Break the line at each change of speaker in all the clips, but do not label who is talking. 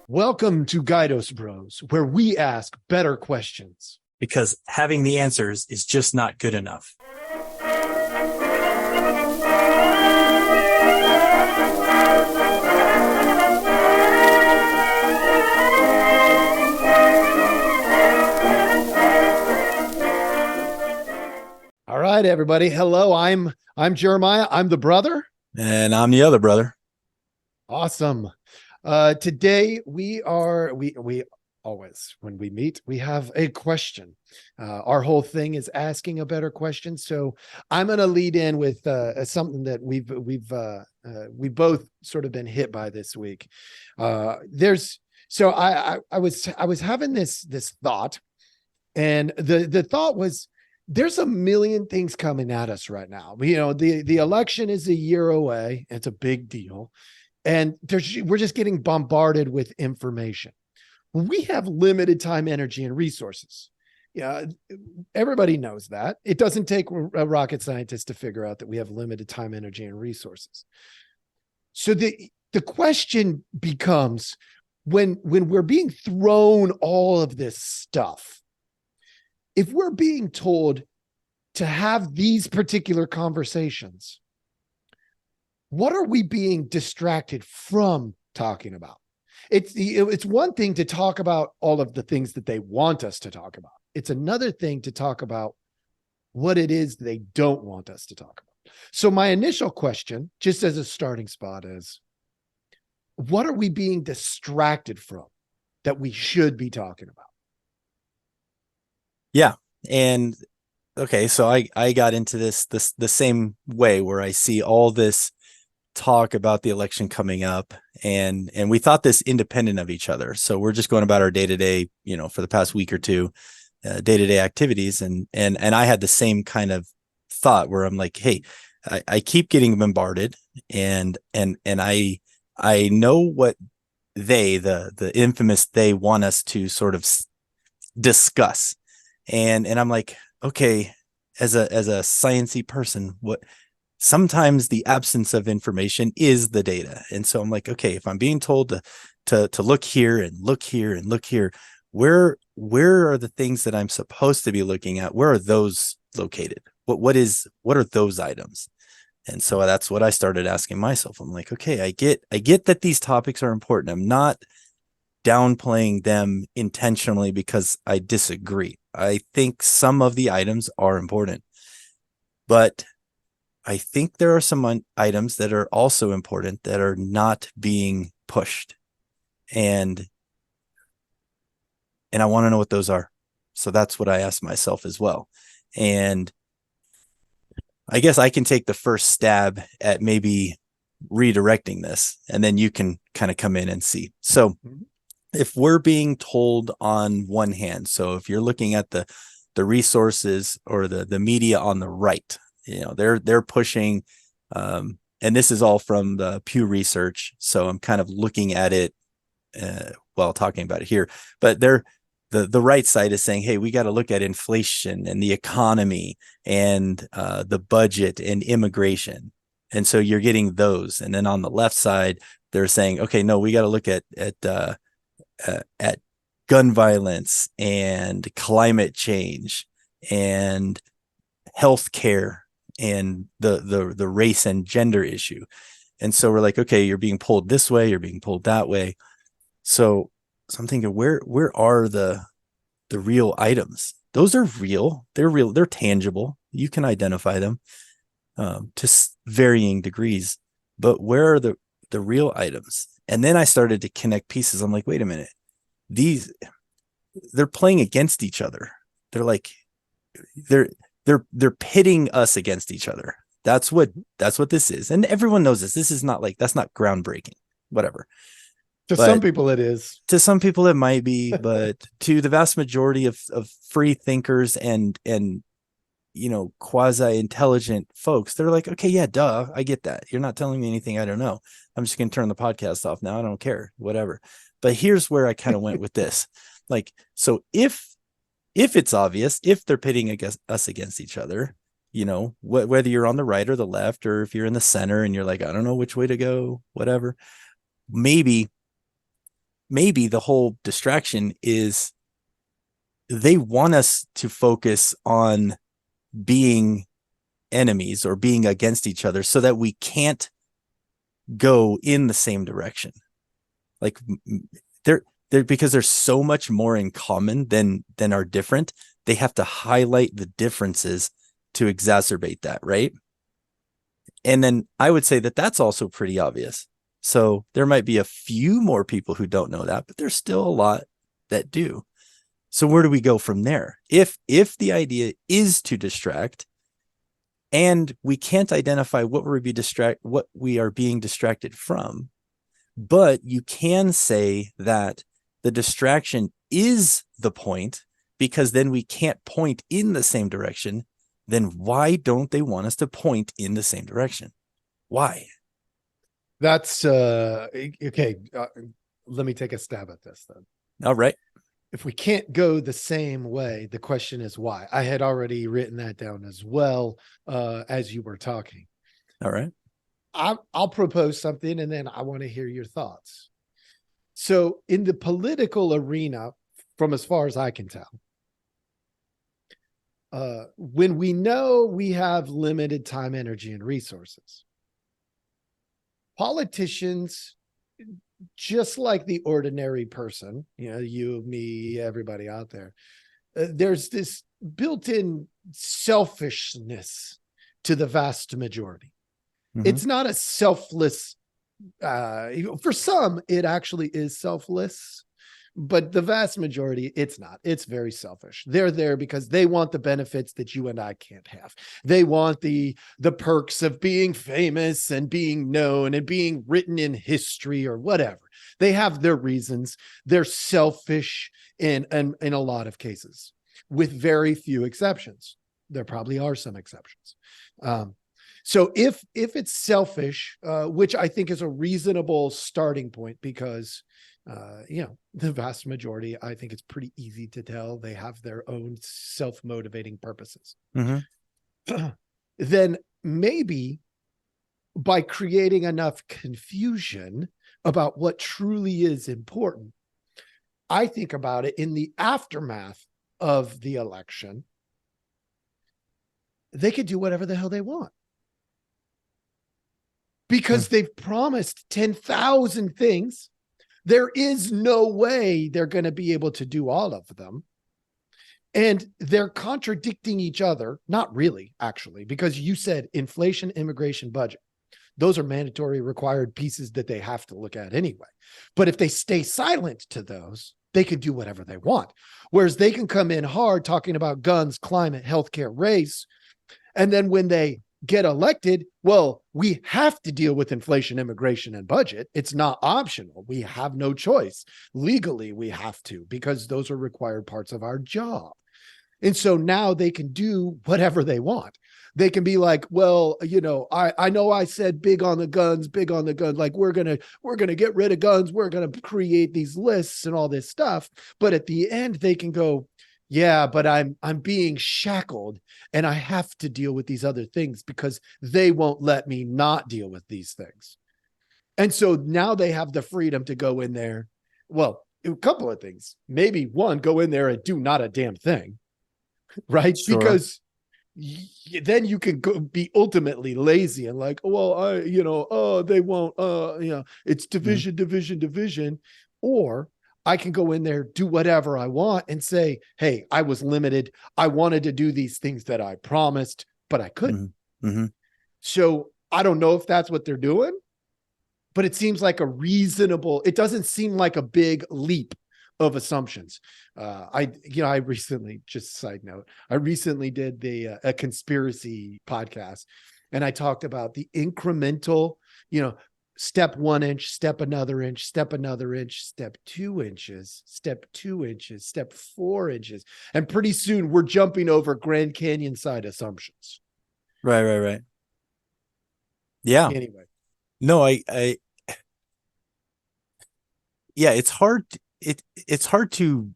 Welcome to GuidosBros, where we ask better questions.
Because having the answers is just not good enough.
All right, everybody. Hello, I'm Jeremiah. I'm the brother.
And I'm the other brother.
Awesome. Today we always, when we meet, we have a question. Our whole thing is asking a better question. So I'm going to lead in with something that we've both sort of been hit by this week. I was having this thought, and the thought was, there's a million things coming at us right now. You know, the election is a year away. It's a big deal. And we're just getting bombarded with information. We have limited time, energy, and resources. Yeah, everybody knows that. It doesn't take a rocket scientist to figure out that we have limited time, energy, and resources. So the question becomes, when we're being thrown all of this stuff, if we're being told to have these particular conversations, what are we being distracted from talking about? It's one thing to talk about all of the things that they want us to talk about. It's another thing to talk about what it is they don't want us to talk about. So my initial question, just as a starting spot, is, what are we being distracted from that we should be talking about?
Yeah. And okay, so I got into this the same way, where I see all this talk about the election coming up, and we thought this independent of each other. So we're just going about our day-to-day, for the past week or two, day-to-day activities. And I had the same kind of thought, where I'm like, hey, I keep getting bombarded, and I know what the infamous they want us to sort of discuss. And I'm like, okay, as a sciencey person, sometimes the absence of information is the data. And so I'm like, okay, if I'm being told to look here and look here and look here, where are the things that I'm supposed to be looking at? Where are those located? What are those items? And so that's what I started asking myself. I'm like, okay, I get that these topics are important. I'm not downplaying them intentionally because I disagree. I think some of the items are important, but I think there are some items that are also important that are not being pushed. And I want to know what those are. So that's what I asked myself as well. And I guess I can take the first stab at maybe redirecting this, and then you can kind of come in and see. So if we're being told on one hand, so if you're looking at the resources or the media on the right, they're pushing, and this is all from the Pew Research, so I'm kind of looking at it while talking about it here. But the right side is saying, hey, we got to look at inflation and the economy and the budget and immigration, and so you're getting those. And then on the left side, they're saying, okay, no, we got to look at gun violence and climate change and healthcare and the race and gender issue. And so we're like, okay, you're being pulled this way, you're being pulled that way. So I'm thinking, where are the real items? Those are real, they're tangible, you can identify them to varying degrees, but where are the real items? And then I started to connect pieces. I'm like, wait a minute, they're playing against each other. They're like, they're pitting us against each other. That's what this is. And everyone knows this. This is not like, that's not groundbreaking, whatever.
To some people it is.
To some people it might be, but to the vast majority of free thinkers and quasi-intelligent folks, they're like, okay, yeah, duh, I get that. You're not telling me anything I don't know. I'm just going to turn the podcast off now. I don't care, whatever. But here's where I kind of went with this. Like, so if it's obvious, if they're pitting us against each other, whether you're on the right or the left, or if you're in the center and you're like, I don't know which way to go, whatever, maybe maybe the whole distraction is they want us to focus on being enemies or being against each other so that we can't go in the same direction. Like they're because there's so much more in common than are different. They have to highlight the differences to exacerbate that, right? And then I would say that that's also pretty obvious. So there might be a few more people who don't know that, but there's still a lot that do. So where do we go from there? If the idea is to distract, and we can't identify what we are being distracted from, but you can say that the distraction is the point, because then we can't point in the same direction. Then why don't they want us to point in the same direction? Why?
That's okay. Let me take a stab at this then.
All right.
If we can't go the same way, the question is why. I had already written that down as well as you were talking.
All right.
I'll propose something and then I want to hear your thoughts. So in the political arena, from as far as I can tell, when we know we have limited time, energy, and resources, politicians, just like the ordinary person, you, me, everybody out there, there's this built-in selfishness to the vast majority. Mm-hmm. It's not a selfless, for some, it actually is selfless, but the vast majority, it's not. It's very selfish. They're there because they want the benefits that you and I can't have. They want the perks of being famous and being known and being written in history or whatever. They have their reasons. They're selfish in a lot of cases, with very few exceptions. There probably are some exceptions. So if it's selfish, which I think is a reasonable starting point, because the vast majority, I think it's pretty easy to tell they have their own self-motivating purposes. Mm-hmm. Then maybe by creating enough confusion about what truly is important, I think about it in the aftermath of the election, they could do whatever the hell they want. Because they've promised 10,000 things. There is no way they're going to be able to do all of them. And they're contradicting each other. Not really, actually, because you said inflation, immigration, budget. Those are mandatory required pieces that they have to look at anyway. But if they stay silent to those, they can do whatever they want. Whereas they can come in hard talking about guns, climate, healthcare, race. And then when they get elected, well, we have to deal with inflation, immigration, and budget. It's not optional. We have no choice. Legally, we have to, because those are required parts of our job. And so now they can do whatever they want. They can be like, well, I know I said big on the guns, like we're going to get rid of guns. We're going to create these lists and all this stuff. But at the end, they can go, yeah, but I'm being shackled and I have to deal with these other things because they won't let me not deal with these things. And so now they have the freedom to go in there. Well, a couple of things. Maybe one, go in there and do not a damn thing, right? Sure. Because then you can be ultimately lazy and like, well, they won't, it's division, division. Or I can go in there, do whatever I want and say, hey, I was limited. I wanted to do these things that I promised, but I couldn't. Mm-hmm. So I don't know if that's what they're doing, but it seems like it doesn't seem like a big leap of assumptions. I recently, just side note, I recently did a conspiracy podcast, and I talked about the incremental, step 1 inch, step another inch, step another inch, step 2 inches, step 2 inches, step 4 inches. And pretty soon we're jumping over Grand Canyon side assumptions.
Right. Yeah.
Anyway.
No, yeah, it's hard. It's hard to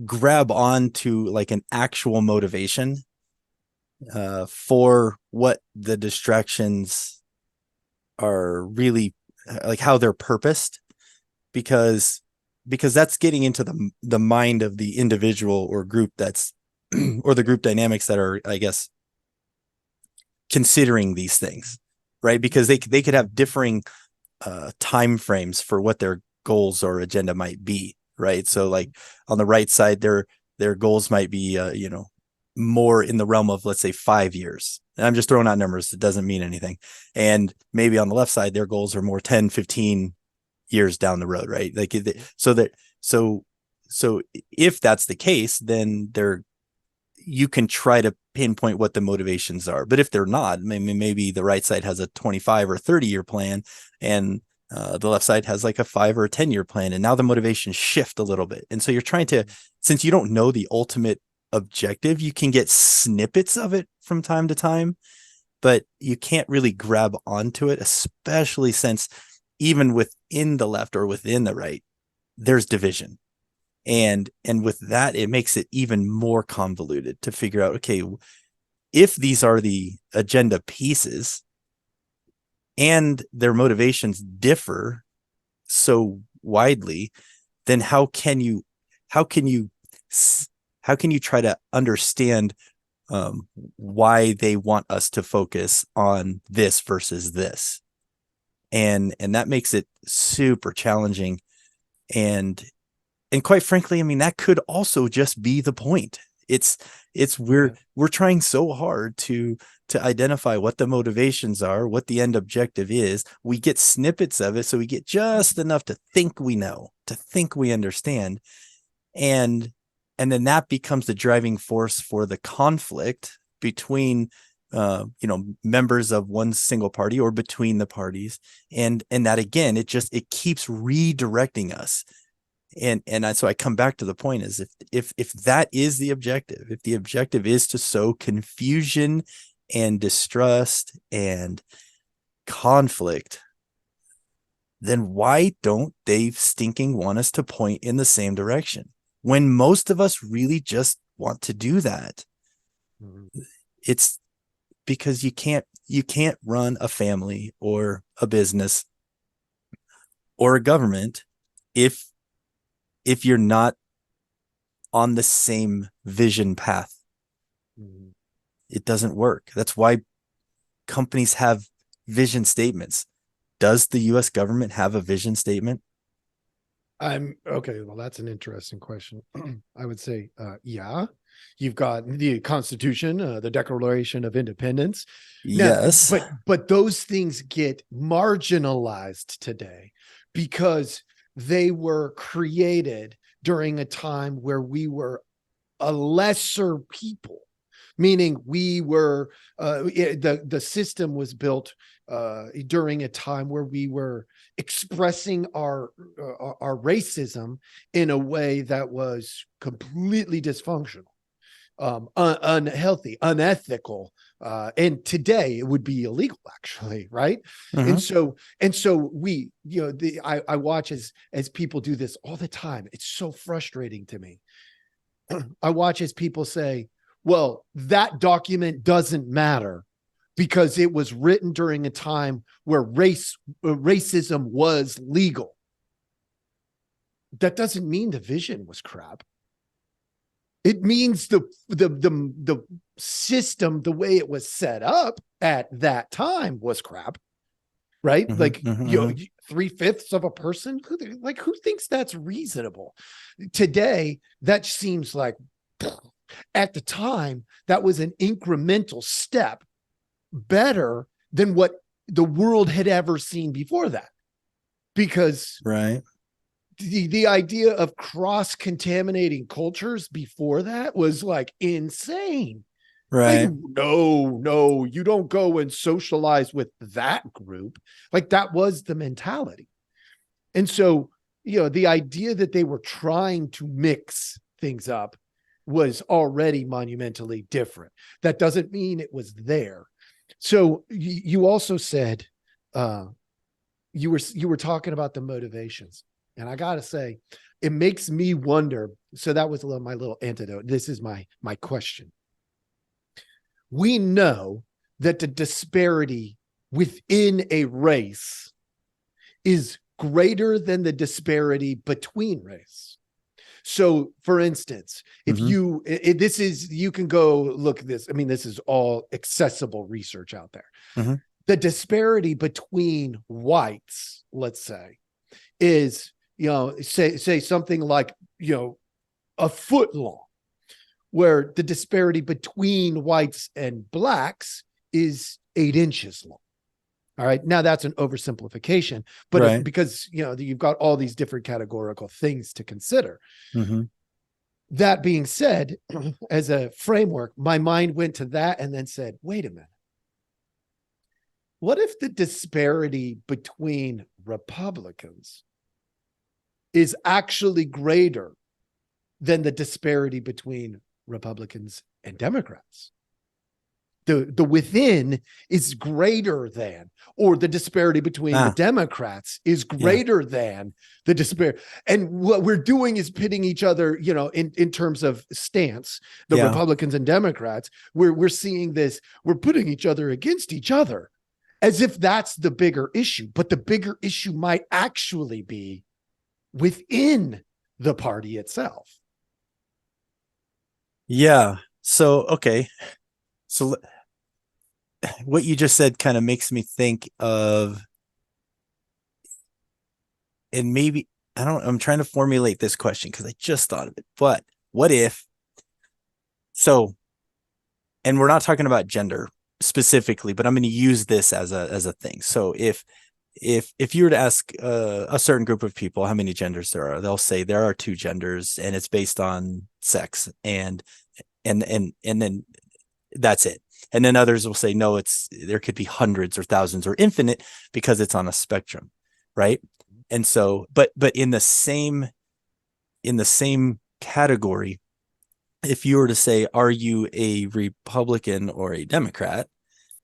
grab on to like an actual motivation for what the distractions are really, like how they're purposed, because that's getting into the mind of the individual or group that's or the group dynamics that are, I guess, considering these things, right? Because they could have differing time frames for what their goals or agenda might be, right? So like on the right side, their goals might be more in the realm of, let's say, 5 years. And I'm just throwing out numbers. It doesn't mean anything. And maybe on the left side, their goals are more 10, 15 years down the road, right? Like so if that's the case, then you can try to pinpoint what the motivations are. But if they're not, maybe the right side has a 25 or 30-year plan, and the left side has like a 5 or a 10-year plan, and now the motivations shift a little bit. And so you're trying to, since you don't know the ultimate objective, you can get snippets of it from time to time, but you can't really grab onto it, especially since even within the left or within the right, there's division. And with that, it makes it even more convoluted to figure out, okay, if these are the agenda pieces and their motivations differ so widely, then how can you try to understand why they want us to focus on this versus this? And that makes it super challenging. And quite frankly, I mean, that could also just be the point. It's we're trying so hard to identify what the motivations are, what the end objective is. We get snippets of it, so we get just enough to think we know, to think we understand. And then that becomes the driving force for the conflict between members of one single party or between the parties. And that, again, it keeps redirecting us. And so I come back to the point is, if that is the objective, if the objective is to sow confusion and distrust and conflict, then why don't they stinking want us to point in the same direction when most of us really just want to do that? Mm-hmm. It's because you can't run a family or a business or a government if you're not on the same vision path. Mm-hmm. It doesn't work. That's why companies have vision statements. Does the US government have a vision statement?
Okay. Well, that's an interesting question. I would say, yeah. You've got the Constitution, the Declaration of Independence.
Yes.
Now, but those things get marginalized today because they were created during a time where we were a lesser people, meaning we were the system was built during a time where we were expressing our racism in a way that was completely dysfunctional, unhealthy, unethical, and today it would be illegal, actually, right? Mm-hmm. And so we, I watch as people do this all the time. It's so frustrating to me. I watch as people say, well, that document doesn't matter because it was written during a time where racism was legal. That doesn't mean the vision was crap. It means the system, the way it was set up at that time, was crap, right? Mm-hmm, like, 3/5 of a person, who thinks that's reasonable? Today, that seems like, at the time, that was an incremental step better than what the world had ever seen before that. Because
right.
The idea of cross-contaminating cultures before that was like insane.
Right.
Like, no, you don't go and socialize with that group. Like, that was the mentality. And so, the idea that they were trying to mix things up was already monumentally different. That doesn't mean it was there. So you also said, you were talking about the motivations. And I got to say, it makes me wonder. So that was my little antidote. This is my question. We know that the disparity within a race is greater than the disparity between race. So, for instance, if you, this is, you can go look at this. I mean, this is all accessible research out there. The disparity between whites, let's say, is, say something like, a foot long, where the disparity between whites and blacks is 8 inches long. All right. Now that's an oversimplification, but because, you've got all these different categorical things to consider. That being said, as a framework, my mind went to that and then said, wait a minute. What if the disparity between Republicans is actually greater than the disparity between Republicans and Democrats? The within is greater than, or the disparity between the Democrats is greater than the disparity. And what we're doing is pitting each other, in terms of stance, the Republicans and Democrats, we're seeing this, we're putting each other against each other as if that's the bigger issue. But the bigger issue might actually be within the party itself.
Yeah. So, okay. So what you just said kind of makes me think of, and maybe, I'm trying to formulate this question because I just thought of it, but what if, and we're not talking about gender specifically, but I'm going to use this as a thing. So if you were to ask a certain group of people how many genders there are, they'll say there are 2 genders and it's based on sex, and then that's it. And then others will say, no, there could be hundreds or thousands or infinite because it's on a spectrum. Right. And so, but in the same category, if you were to say, are you a Republican or a Democrat?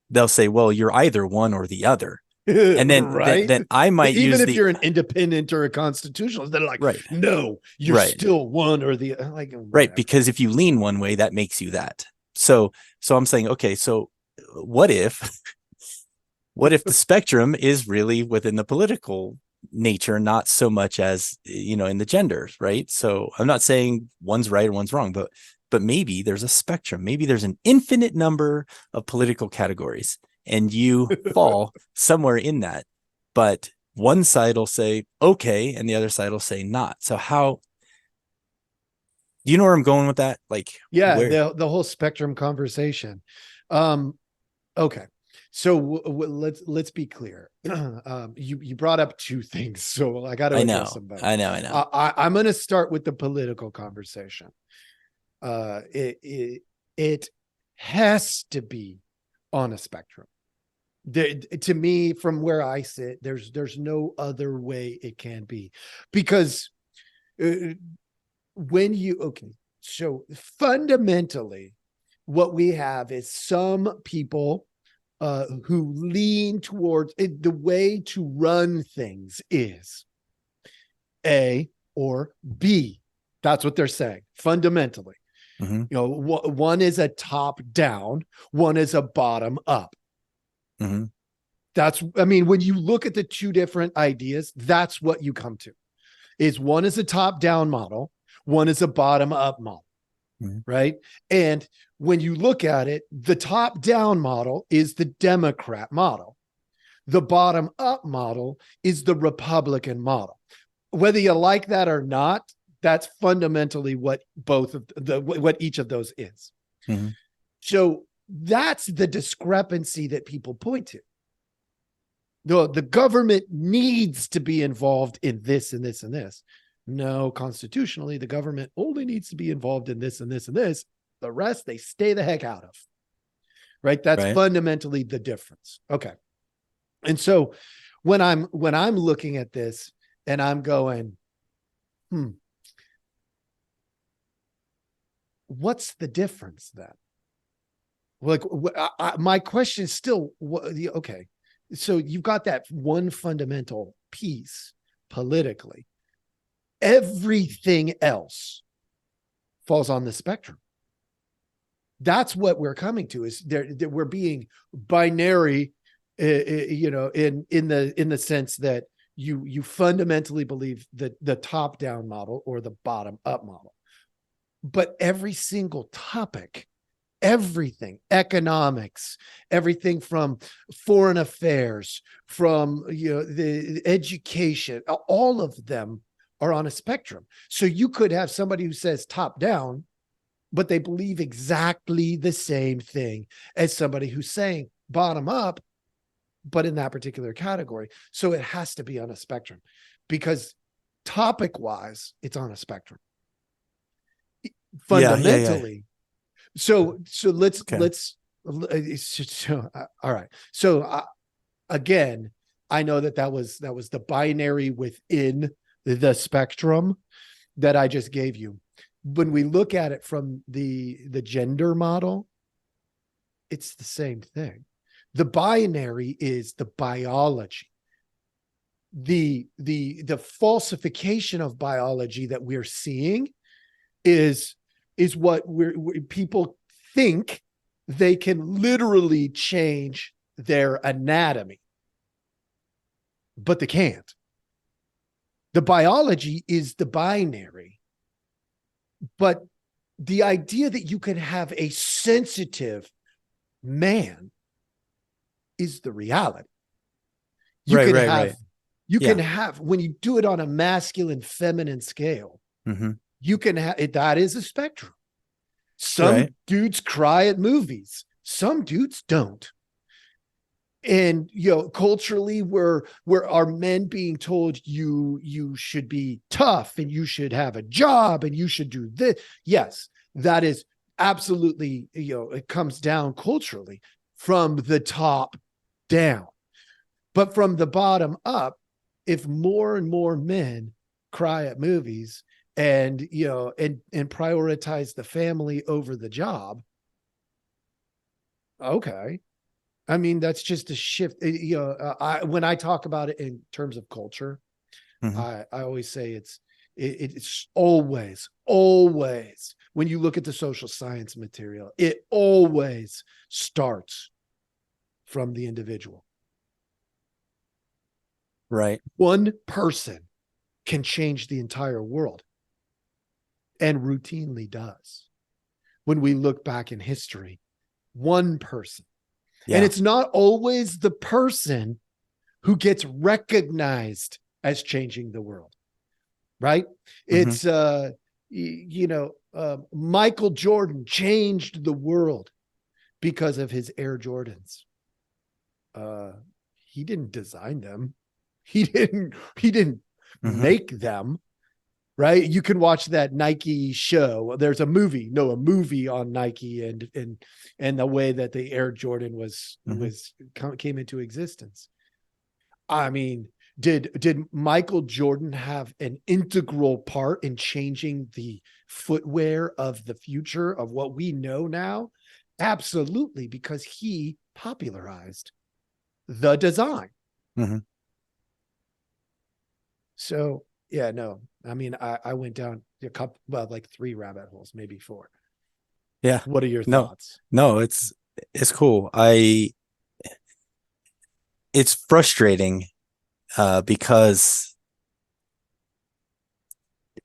They'll say, well, you're either one or the other. And then, then I might
even
use
if you're an independent or a constitutionalist, they're like, no, you're still one or the like.
Right. Because if you lean one way, that makes you that. So I'm saying, okay, so what if the spectrum is really within the political nature, not so much as, in the genders, right? So I'm not saying one's right or one's wrong, but maybe there's a spectrum. Maybe there's an infinite number of political categories and you fall somewhere in that. But one side will say, okay, and the other side will say not. So how, do you know where I'm going with that? Like,
the whole spectrum conversation. Okay. So let's be clear. You brought up 2 things, so I got to address them both.
I know.
I'm going to start with the political conversation. It has to be on a spectrum. To me, from where I sit, there's no other way it can be, because so fundamentally what we have is some people who lean towards the way to run things is A or B. That's what they're saying fundamentally. One is a top down, one is a bottom up. When you look at the 2 different ideas, that's what you come to, is one is a top down model, one is a bottom up model. Right. And when you look at it, the top down model is the Democrat model. The bottom up model is the Republican model. Whether you like that or not, that's fundamentally what what each of those is. So that's the discrepancy that people point to. The government needs to be involved in this and this and this. No, constitutionally, the government only needs to be involved in this and this and this. The rest, they stay the heck out of. Right? That's fundamentally the difference. Okay. And so when I'm looking at this and I'm going, what's the difference then? Like, my question is still, okay. So you've got that one fundamental piece politically. Everything else falls on the spectrum. That's what we're coming to, is that we're being binary, in the sense that you fundamentally believe that the top down model or the bottom up model. But every single topic, everything, economics, everything from foreign affairs, from the education, all of them are on a spectrum. So you could have somebody who says top down, but they believe exactly the same thing as somebody who's saying bottom up, but in that particular category. So it has to be on a spectrum, because topic wise, it's on a spectrum. Fundamentally. So let's all right. So again, I know that was the binary within the spectrum that I just gave you. When we look at it from the gender model, it's the same thing. The binary is the biology. The falsification of biology that we're seeing is what people think they can literally change their anatomy, but they can't. The biology is the binary, but the idea that you can have a sensitive man is the reality. You can have, when you do it on a masculine feminine scale, you can have it. That is a spectrum. Some dudes cry at movies. Some dudes don't. And, culturally, we're our men being told you should be tough and you should have a job and you should do this. Yes, that is absolutely, it comes down culturally from the top down. But from the bottom up, if more and more men cry at movies and prioritize the family over the job, okay. I mean, that's just a shift. When I talk about it in terms of culture, I always say it's always when you look at the social science material, it always starts from the individual.
Right.
One person can change the entire world, and routinely does. When we look back in history, one person. Yeah. And it's not always the person who gets recognized as changing the world, right? It's, Michael Jordan changed the world because of his Air Jordans. He didn't design them. He didn't make them, right? You can watch that Nike show. There's a movie on Nike and the way that the Air Jordan came into existence. I mean, did Michael Jordan have an integral part in changing the footwear of the future of what we know now? Absolutely, because he popularized the design. So, yeah, no, I mean, I went down a couple, like 3 rabbit holes, maybe 4.
Yeah.
What are your thoughts?
No, it's cool. It's frustrating because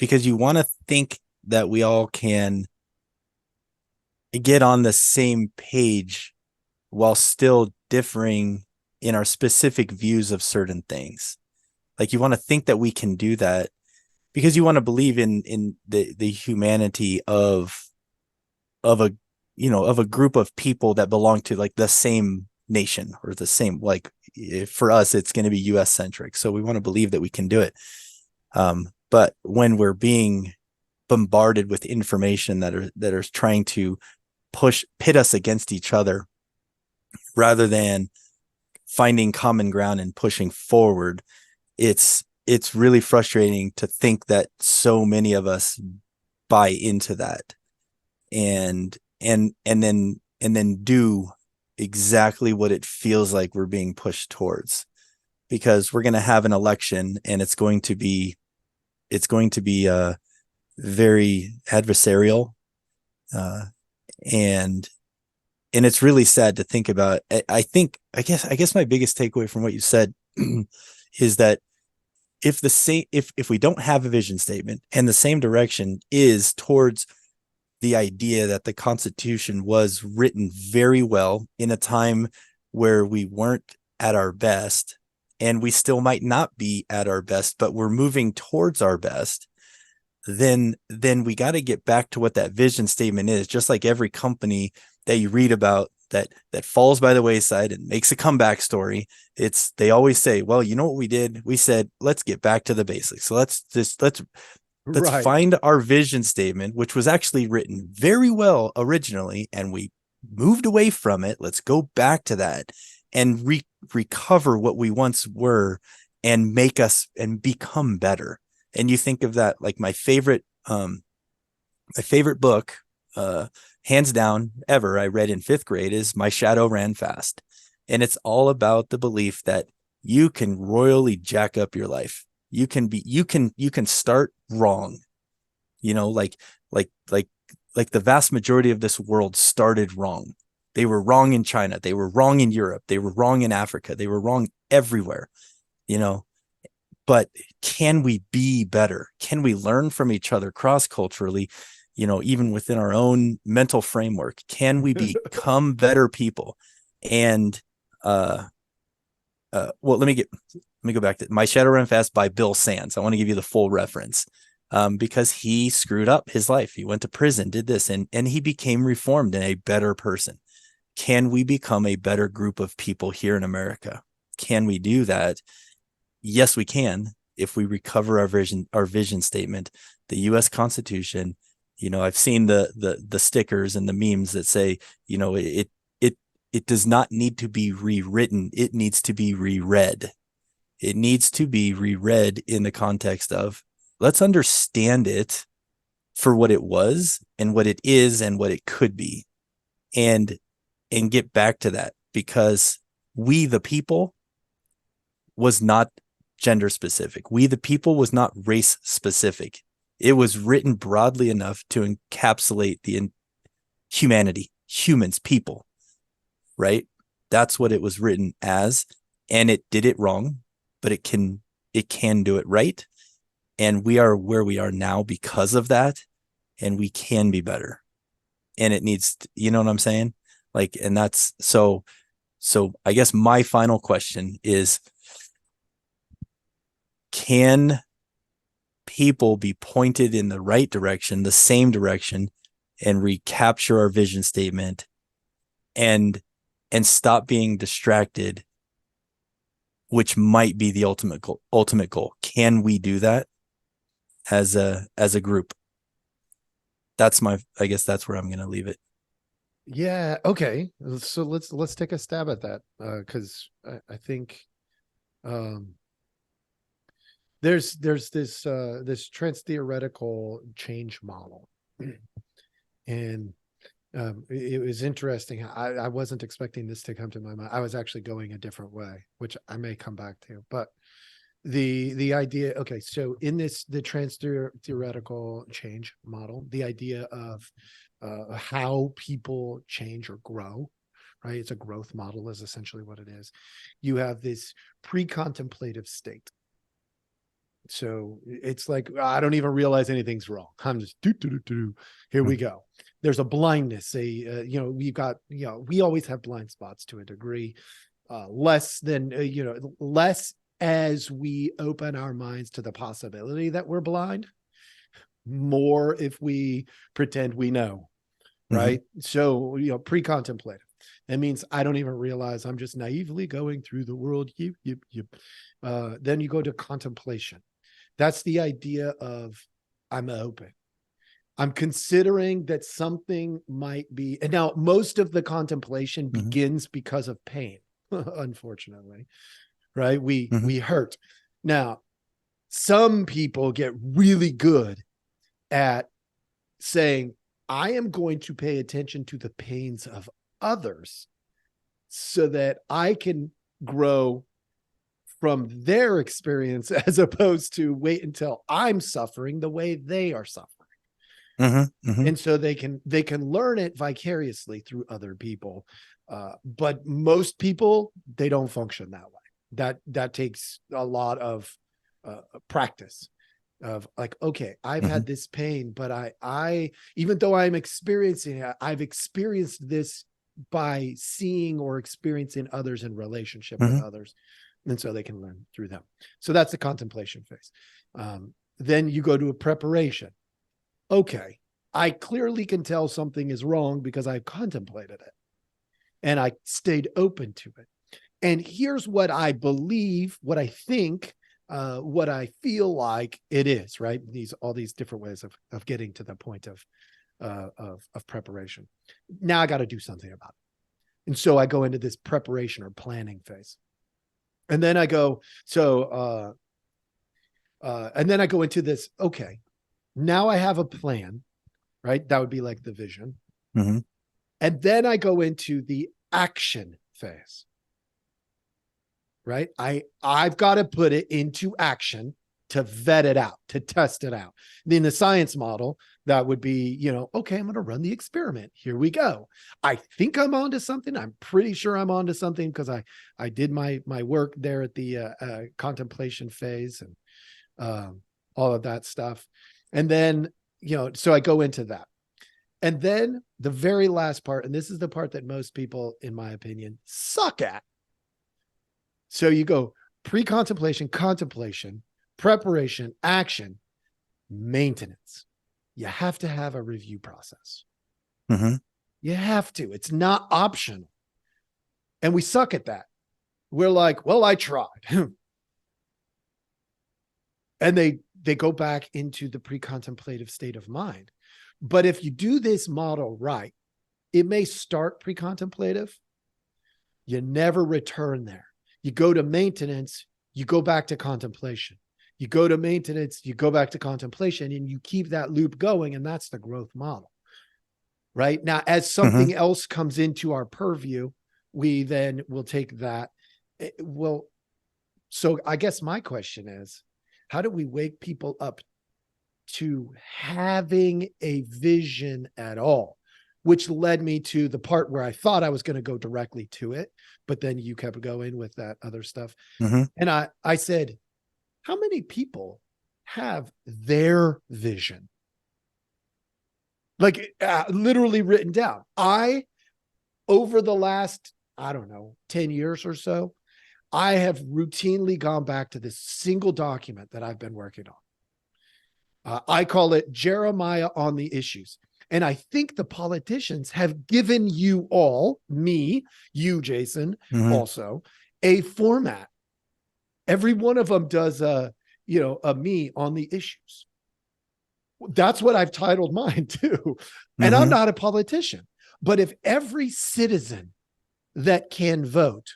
you want to think that we all can get on the same page while still differing in our specific views of certain things. Like, you want to think that we can do that because you want to believe in the humanity of a group of people that belong to like the same nation or the same, like, for us, it's going to be US centric. So we want to believe that we can do it. But when we're being bombarded with information that are trying to pit us against each other rather than finding common ground and pushing forward, it's really frustrating to think that so many of us buy into that and then do exactly what it feels like we're being pushed towards, because we're going to have an election and it's going to be very adversarial, and it's really sad to think about. I guess my biggest takeaway from what you said is that if we don't have a vision statement and the same direction is towards the idea that the Constitution was written very well in a time where we weren't at our best, and we still might not be at our best, but we're moving towards our best, then we got to get back to what that vision statement is. Just like every company that you read about that falls by the wayside and makes a comeback story, they always say, well, you know what we did? We said, let's get back to the basics. So let's
Right.
find our vision statement, which was actually written very well originally, and we moved away from it. Let's go back to that and recover what we once were and make us and become better. And you think of that, like my favorite book, hands down ever, I read in 5th grade is My Shadow Ran Fast. And it's all about the belief that you can royally jack up your life. You can start wrong, like the vast majority of this world started wrong. They were wrong in China. They were wrong in Europe. They were wrong in Africa. They were wrong everywhere, but can we be better? Can we learn from each other cross-culturally, even within our own mental framework? Can we become better people? And, well, let me go back to My Shadow Ran Fast by Bill Sands. I want to give you the full reference, because he screwed up his life. He went to prison, did this, and he became reformed and a better person. Can we become a better group of people here in America? Can we do that? Yes, we can, if we recover our vision statement, the U.S. Constitution. I've seen the stickers and the memes that say, it does not need to be rewritten. It needs to be reread. It needs to be reread in the context of, let's understand it for what it was and what it is and what it could be, and get back to that, because we the people was not gender specific. We the people was not race specific. It was written broadly enough to encapsulate the humanity, humans, people, right? That's what it was written as, and it did it wrong, but it can do it right. And we are where we are now because of that, and we can be better. And it needs, you know what I'm saying? Like, and that's so I guess my final question is, can people be pointed in the right direction, the same direction, and recapture our vision statement and stop being distracted, which might be the ultimate goal? Can we do that as a group? I guess that's where I'm going to leave it.
Yeah. Okay. So let's take a stab at that. Cause I think, there's this trans theoretical change model. And it was interesting. I wasn't expecting this to come to my mind. I was actually going a different way, which I may come back to. But the idea, okay, so in the trans theoretical change model, the idea of how people change or grow, right? It's a growth model is essentially what it is. You have this pre-contemplative state. So it's like, I don't even realize anything's wrong. I'm just here we go. There's a blindness, we've got, we always have blind spots to a degree, less than, less as we open our minds to the possibility that we're blind, more if we pretend we know, right? Mm-hmm. So, pre-contemplative. That means I don't even realize I'm just naively going through the world. Then you go to contemplation. That's the idea of, I'm open. I'm considering that something might be, and now most of the contemplation begins because of pain, unfortunately, right? We hurt. Now, some people get really good at saying, I am going to pay attention to the pains of others so that I can grow from their experience, as opposed to wait until I'm suffering the way they are suffering. And so they can learn it vicariously through other people. But most people, they don't function that way. That takes a lot of practice of like, okay, I've
Mhm.
had this pain, but I, even though I'm experiencing it, I've experienced this by seeing or experiencing others in relationship with
Mhm.
others. And so they can learn through them. So that's the contemplation phase. Then you go to a preparation. Okay, I clearly can tell something is wrong because I've contemplated it and I stayed open to it. And here's what I believe, what I think, what I feel like it is, right? All these different ways of getting to the point of preparation. Now I got to do something about it. And so I go into this preparation or planning phase. And then I go, and then I go into this, okay, now I have a plan, right? That would be like the vision.
Mhm.
And then I go into the action phase. Right? I've got to put it into action to vet it out, to test it out. In the science model, that would be, okay, I'm going to run the experiment. Here we go. I think I'm onto something. I'm pretty sure I'm onto something because I did my work there at the contemplation phase and all of that stuff. And then, so I go into that. And then the very last part, and this is the part that most people, in my opinion, suck at. So you go pre-contemplation, contemplation, preparation, action, maintenance. You have to have a review process.
Mhm.
You have to. It's not optional. And we suck at that. We're like, well, I tried. And they go back into the pre-contemplative state of mind. But if you do this model right, it may start pre-contemplative. You never return there. You go to maintenance, you go back to contemplation. You go to maintenance, you go back to contemplation, and you keep that loop going. And that's the growth model. Right now, as something
Mhm.
else comes into our purview, we then will take that. Well, so I guess my question is, how do we wake people up to having a vision at all? Which led me to the part where I thought I was going to go directly to it, but then you kept going with that other stuff.
Mhm.
And I said, how many people have their vision? Like literally written down. Over the last, I don't know, 10 years or so, I have routinely gone back to this single document that I've been working on. I call it Jeremiah on the issues. And I think the politicians have given you all, me, you, Jason,
Mhm.
also, a format. Every one of them does a me on the issues. That's what I've titled mine too. And I'm
Mhm.
not a politician. But if every citizen that can vote,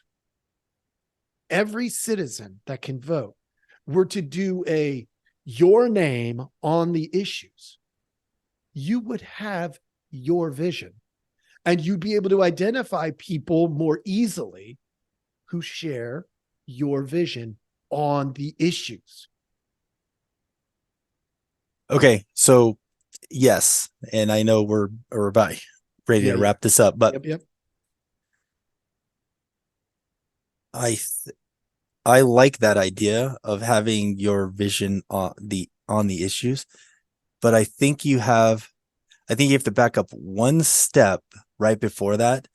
every citizen that can vote were to do a your name on the issues, you would have your vision and you'd be able to identify people more easily who share your vision on the issues.
Okay, so yes, and I know we're about ready
Yeah,
to
yeah.
wrap this up, but
Yep.
I th- I like that idea of having your vision on the issues, but I think you have to back up one step right before that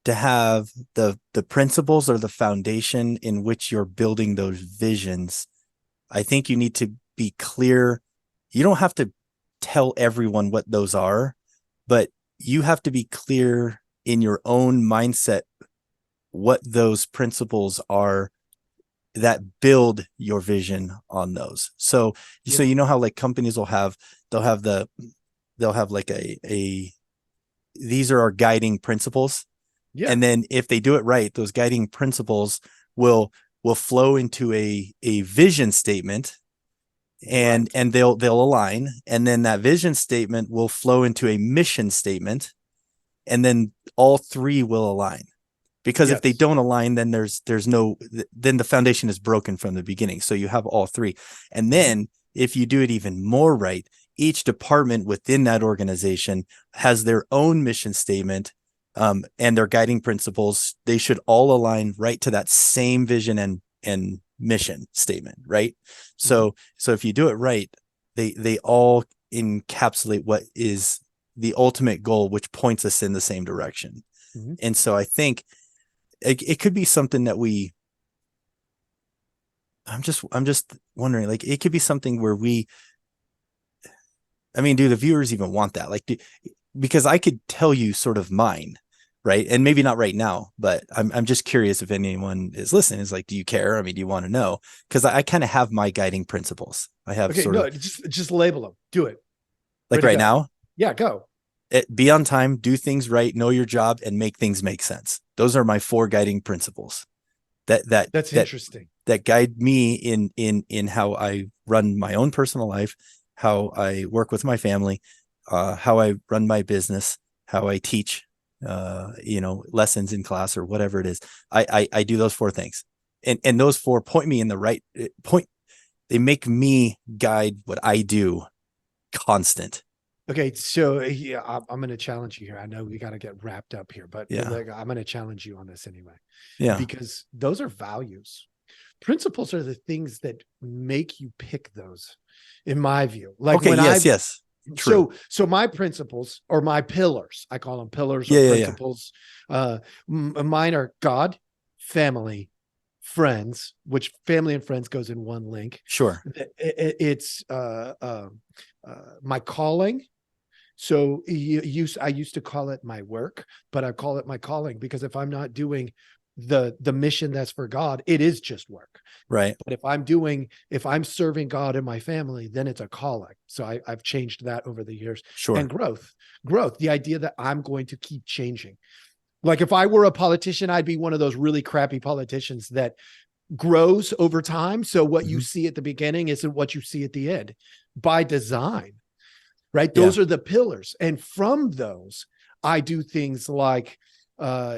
to have the principles or the foundation in which you're building those visions. I think you need to be clear. You don't have to tell everyone what those are, but you have to be clear in your own mindset what those principles are that build your vision on those. So
Yep.
you know how like companies they'll have the they'll have like a these are our guiding principles.
Yeah.
And then if they do it right, those guiding principles will flow into a vision statement, and
Right.
they'll align, and then that vision statement will flow into a mission statement, and then all three will align. Because if they
Yes.
don't align, then there's no, then the foundation is broken from the beginning. So you have all three. And then if you do it even more right, each department within that organization has their own mission statement, and their guiding principles. They should all align right to that same vision and mission statement, right? So if you do it right, they all encapsulate what is the ultimate goal, which points us in the same direction.
Mm-hmm.
And so I think it could be something that I'm just wondering, like, it could be something where do the viewers even want that? Like, because I could tell you sort of mine, right? And maybe not right now, but I'm just curious if anyone is listening, is like, do you care? I mean, do you want to know? Because I kind of have my guiding principles. I have
just label them. Do it.
Like right now.
Yeah, go.
Be on time, do things right, know your job, and make things make sense. Those are my 4 guiding principles. That's
interesting.
That guide me in how I run my own personal life, how I work with my family, how I run my business, how I teach, lessons in class or whatever it is. I do those 4 things, and those 4 point me in the right point. They make me guide what I do constant.
Okay, so yeah, I'm going to challenge you here. I know we got to get wrapped up here, but
Yeah.
I'm going to challenge you on this anyway.
Yeah,
because those are values. Principles are the things that make you pick those, in my view. Like,
okay, yes.
True. So my principles, or my pillars, I call them pillars or principles. Mine are God, family, friends, which family and friends goes in one link.
Sure.
It's my calling. So I used to call it my work, but I call it my calling, because if I'm not doing the mission that's for God, it is just work.
Right.
But if I'm serving God and my family, then it's a calling. So I've changed that over the years.
Sure.
And growth, the idea that I'm going to keep changing. Like, if I were a politician, I'd be one of those really crappy politicians that grows over time. So what you see at the beginning isn't what you see at the end, by design, right? Those are the pillars. And from those, I do things like, when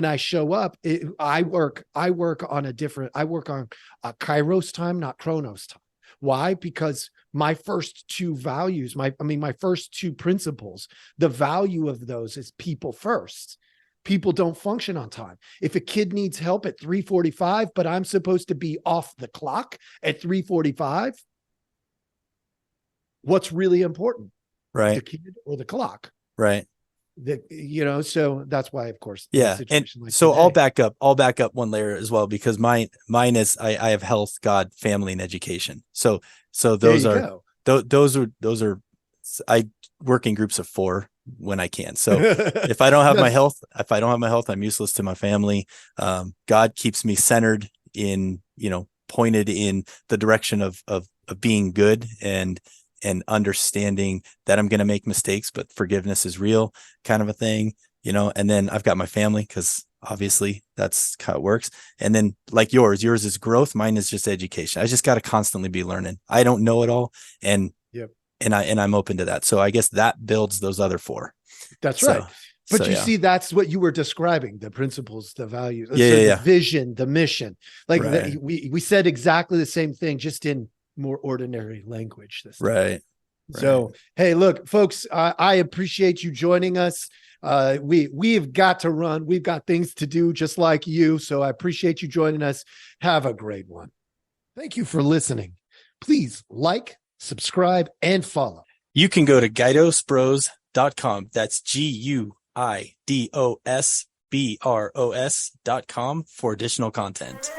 I show up, I work on a Kairos time, not Chronos time. Why? Because my first 2 values, my first 2 principles, the value of those is people first. People don't function on time. If a kid needs help at 3:45, but I'm supposed to be off the clock at 3:45, what's really important?
Right.
The kid or the clock?
Right.
So that's why, of course.
Yeah. And like so today, I'll back up one layer as well, because mine is, I have health, God, family, and education. So those are, I work in groups of 4 when I can. So if I don't have my health, I'm useless to my family. God keeps me centered in, pointed in the direction of being good, and understanding that I'm going to make mistakes, but forgiveness is real, kind of a thing, and then I've got my family, because obviously that's how it works. And then, like yours is growth. Mine is just education. I just got to constantly be learning. I don't know it all. And I'm open to that. So I guess that builds those other 4.
That's right. But see, that's what you were describing, the principles, the values, the vision, the mission. Like, we said exactly the same thing, just in more ordinary language this time.
Right.
So, hey, look, folks, I appreciate you joining us. We've got to run. We've got things to do, just like you. So I appreciate you joining us. Have a great one. Thank you for listening. Please like, subscribe, and follow.
You can go to GuidosBros.com. That's GuidosBros.com for additional content.